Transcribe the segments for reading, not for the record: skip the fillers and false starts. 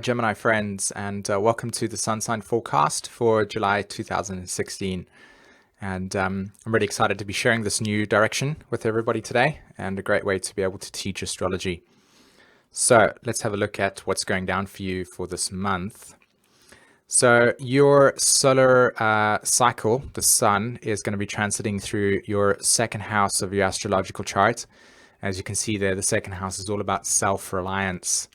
Gemini friends, and welcome to the sun sign forecast for July 2016. And I'm really excited to be sharing this new direction with everybody today, and a great way to be able to teach astrology. So let's have a look at what's going down for you for this month. So your solar cycle, the sun, is going to be transiting through your second house of your astrological chart. As you can see there, the second house is all about self-reliance.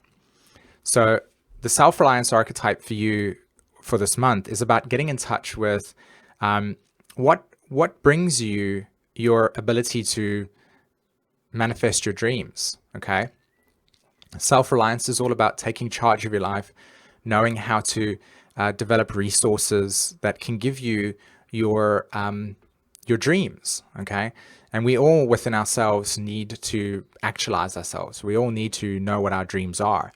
So the self-reliance archetype for you for this month is about getting in touch with what brings you your ability to manifest your dreams, okay? Self-reliance is all about taking charge of your life, knowing how to develop resources that can give you your dreams, okay? And we all within ourselves need to actualize ourselves. We all need to know what our dreams are.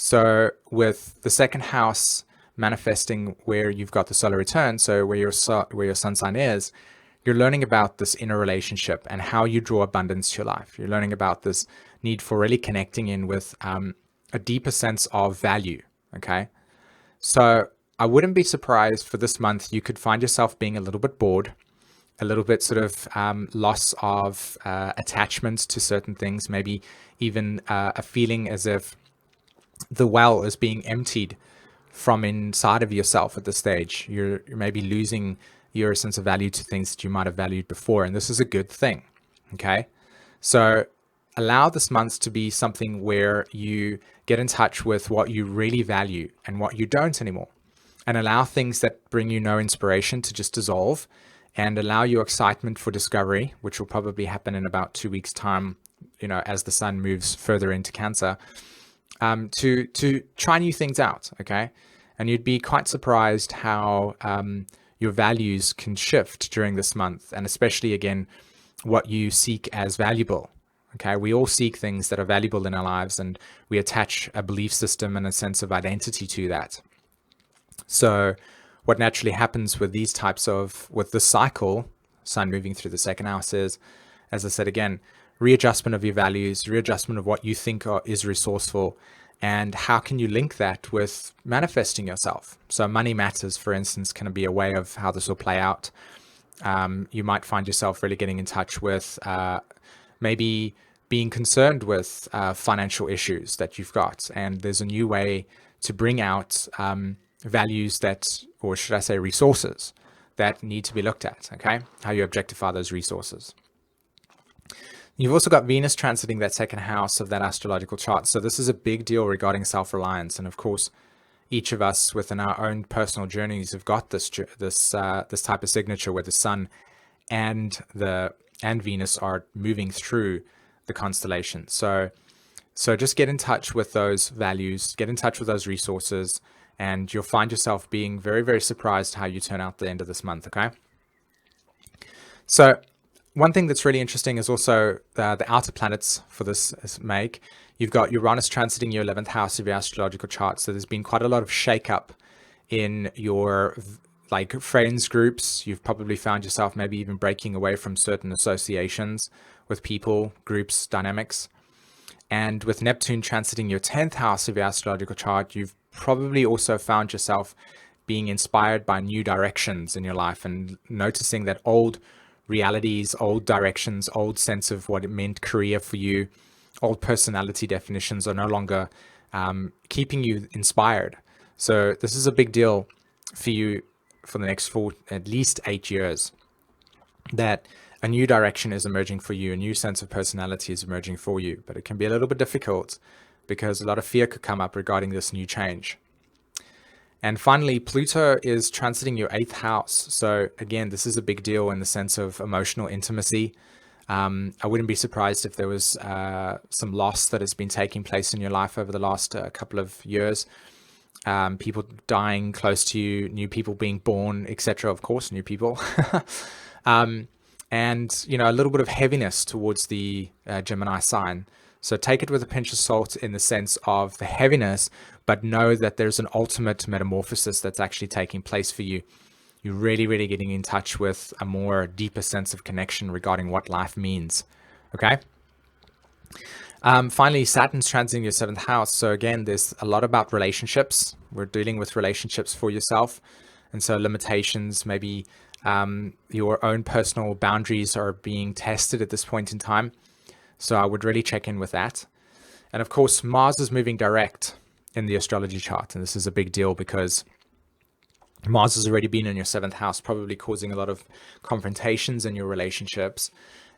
So with the second house manifesting where you've got the solar return, so where your sun sign is, you're learning about this inner relationship and how you draw abundance to your life. You're learning about this need for really connecting in with a deeper sense of value, okay? So I wouldn't be surprised for this month, you could find yourself being a little bit bored, a little bit sort of loss of attachment to certain things, maybe even a feeling as if the well is being emptied from inside of yourself at this stage. You're maybe losing your sense of value to things that you might have valued before, and this is a good thing, okay? So allow this month to be something where you get in touch with what you really value and what you don't anymore, and allow things that bring you no inspiration to just dissolve, and allow your excitement for discovery, which will probably happen in about 2 weeks' time, as the sun moves further into Cancer, to try new things out, okay? And you'd be quite surprised how your values can shift during this month, and especially, again, what you seek as valuable, okay? We all seek things that are valuable in our lives, and we attach a belief system and a sense of identity to that. So what naturally happens with these with the cycle, sun moving through the second house, is, as I said again, readjustment of your values, readjustment of what you think is resourceful, and how can you link that with manifesting yourself. So money matters, for instance, can be a way of how this will play out. You might find yourself really getting in touch with maybe being concerned with financial issues that you've got, and there's a new way to bring out values that, or should I say resources, that need to be looked at, okay? How you objectify those resources. You've also got Venus transiting that second house of that astrological chart. So this is a big deal regarding self-reliance. And of course, each of us within our own personal journeys have got this type of signature where the sun and Venus are moving through the constellation. So just get in touch with those values, get in touch with those resources, and you'll find yourself being very, very surprised how you turn out at the end of this month, okay? So one thing that's really interesting is also the outer planets for this make. You've got Uranus transiting your 11th house of your astrological chart. So there's been quite a lot of shakeup in your friends groups. You've probably found yourself maybe even breaking away from certain associations with people, groups, dynamics. And with Neptune transiting your 10th house of your astrological chart, you've probably also found yourself being inspired by new directions in your life and noticing that old realities, old directions, old sense of what it meant career for you, old personality definitions are no longer keeping you inspired. So this is a big deal for you for the next at least 8 years, that a new direction is emerging for you, a new sense of personality is emerging for you, but it can be a little bit difficult because a lot of fear could come up regarding this new change. And finally, Pluto is transiting your 8th house. So again, this is a big deal in the sense of emotional intimacy. I wouldn't be surprised if there was some loss that has been taking place in your life over the last couple of years. People dying close to you, new people being born, etc. Of course, new people. And, a little bit of heaviness towards the Gemini sign. So take it with a pinch of salt in the sense of the heaviness, but know that there's an ultimate metamorphosis that's actually taking place for you. You're really, really getting in touch with a more deeper sense of connection regarding what life means. Okay. Finally, Saturn's transiting your seventh house. So again, there's a lot about relationships. We're dealing with relationships for yourself. And so limitations, maybe your own personal boundaries are being tested at this point in time. So I would really check in with that. And of course, Mars is moving direct in the astrology chart. And this is a big deal because Mars has already been in your seventh house, probably causing a lot of confrontations in your relationships.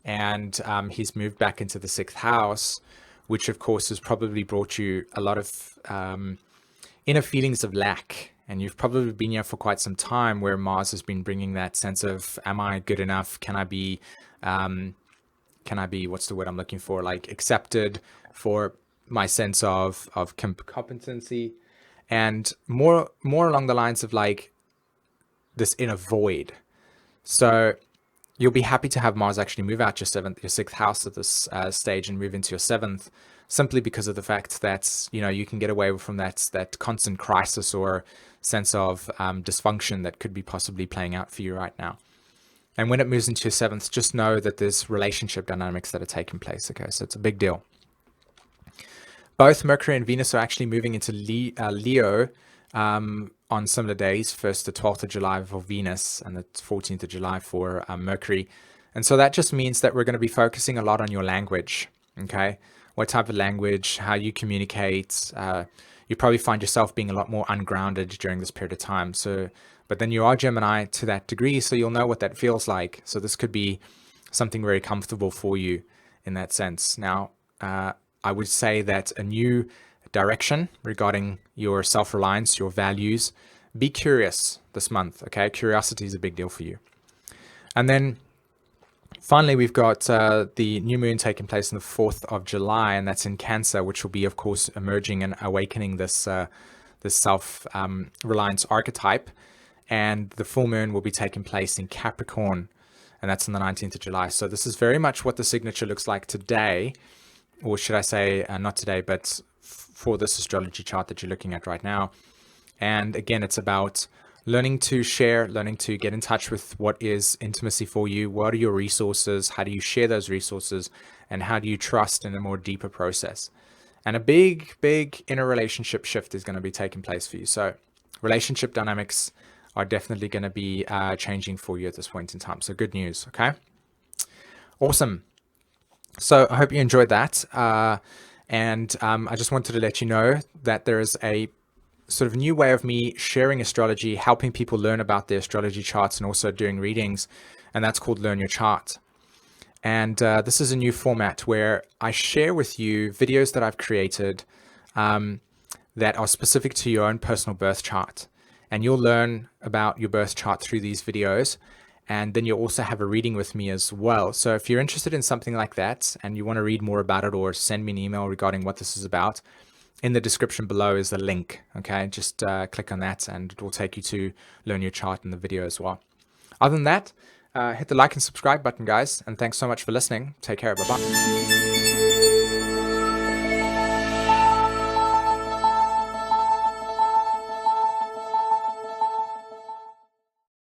And he's moved back into the sixth house, which of course has probably brought you a lot of inner feelings of lack. And you've probably been here for quite some time where Mars has been bringing that sense of, am I good enough? Can I be, what's the word I'm looking for? Like accepted for my sense of competency, and more along the lines of like this inner void. So you'll be happy to have Mars actually move out your sixth house at this stage and move into your seventh, simply because of the fact that, you know, you can get away from that constant crisis or sense of dysfunction that could be possibly playing out for you right now. And when it moves into your seventh, just know that there's relationship dynamics that are taking place. Okay, so it's a big deal. Both Mercury and Venus are actually moving into Leo on similar days, 1st to 12th of July for Venus and the 14th of July for Mercury. And so that just means that we're going to be focusing a lot on your language, okay? What type of language, how you communicate. You probably find yourself being a lot more ungrounded during this period of time. So, but then you are Gemini to that degree, so you'll know what that feels like. So this could be something very comfortable for you in that sense. Now, I would say that a new direction regarding your self-reliance, your values, be curious this month, okay? Curiosity is a big deal for you. And then finally, we've got the new moon taking place on the 4th of July, and that's in Cancer, which will be, of course, emerging and awakening this self-reliance archetype. And the full moon will be taking place in Capricorn, and that's on the 19th of July. So this is very much what the signature looks like today, or should I say not today, but for this astrology chart that you're looking at right now. And again, it's about learning to share, learning to get in touch with what is intimacy for you. What are your resources? How do you share those resources? And how do you trust in a more deeper process? And a big inner relationship shift is going to be taking place for you. So relationship dynamics are definitely going to be changing for you at this point in time. So good news, okay? Awesome. So I hope you enjoyed that. And I just wanted to let you know that there is a sort of new way of me sharing astrology, helping people learn about their astrology charts and also doing readings. And that's called Learn Your Chart. And this is a new format where I share with you videos that I've created that are specific to your own personal birth chart. And you'll learn about your birth chart through these videos. And then you'll also have a reading with me as well. So if you're interested in something like that and you want to read more about it or send me an email regarding what this is about, in the description below is the link. Okay, just click on that and it will take you to Learn Your Chart in the video as well. Other than that, hit the like and subscribe button, guys. And thanks so much for listening. Take care. Bye-bye.